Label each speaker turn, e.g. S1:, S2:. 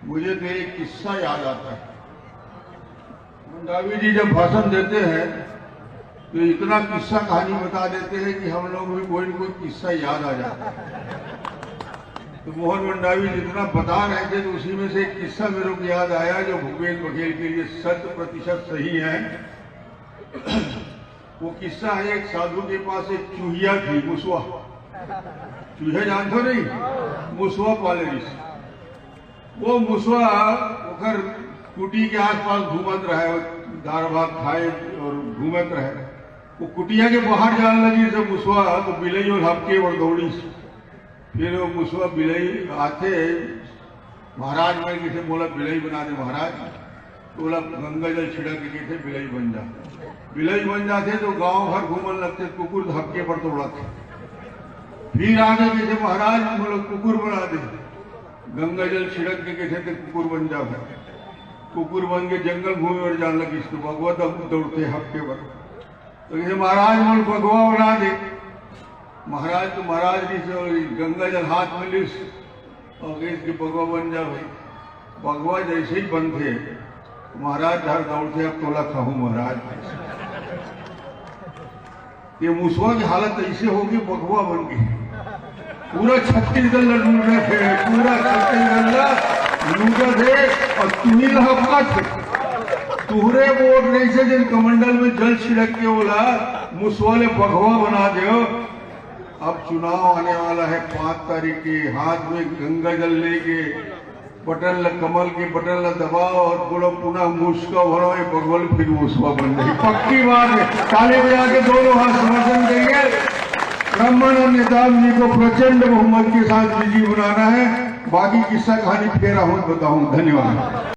S1: मुझे तो एक किस्सा याद आता है। मंडावी जी जब भाषण देते हैं तो इतना किस्सा कहानी बता देते हैं कि हम लोग भी कोई न कोई किस्सा याद आ जाता है। तो मोहन मंडावी जितना बता रहे थे तो उसी में से एक किस्सा मेरे को याद आया जो भूपेश बघेल के लिए 100% सही है। वो किस्सा है, एक साधु के पास एक चूहिया थी, मुसवा। चूहे जानते हो नहीं, मुसवा पाले रही। वो मुसवा ओकर कुटी के आसपास घूमत रहे, दार भात खाए और घूमत रहे। वो कुटिया के बाहर जाने लगी जब मुसवा, तो बिलई और हपके और दौड़ी। फिर वो मुसवा बिलई आते महाराज में किसे बोला बिलई बना दे महाराज, तो बोला गंगा जल छिड़क के थे बिलई बन जा। बिलई बन जाते तो गांव भर घूमने लगते, कुकुर धक्के पर तोड़ाते। फिर आगे किसे महाराज बोला कुकुर बना दे, गंगा जल छिड़क के कहते थे कुकुर बन जा। कुकुर बन के जंगल घूमे और जान लगी, इसको भगवा दौड़ते हफ्ते पर। तो कहते महाराज बोल भगवा बना दे। महाराज तो महाराज जी से गंगा जल हाथ में लिस और इसके भगवा बन जा। भाई भगवा जैसे ही बनते महाराज घर दौड़ते, अब तोला खाऊं महाराज। ये मुसवा की हालत ऐसे होगी, भगवा बन गई। पूरा छत्तीसगढ़ लूट रहे थे, पूरा छत्तीसगढ़ लूटा थे और तुहिल थे। तुहरे वोट नहीं से जिन कमंडल में जल छिड़क के बोला मुसवा ले भगवा बना दो। अब चुनाव आने वाला है 5 तारीख के, हाथ में गंगा जल लेके बटन कमल के बटन ला दबाओ और बोलो पुनः मुस्का भरो, ये भगवान फिर मुसवा बन गई। पक्की बात है, ताली बजा के दोनों हाथ समर्थन देंगे। ब्राह्मण नेता जी को प्रचंड बहुमत के साथ विजयी बनाना है। बाकी किस्सा कहानी फिर हम बताऊं। धन्यवाद।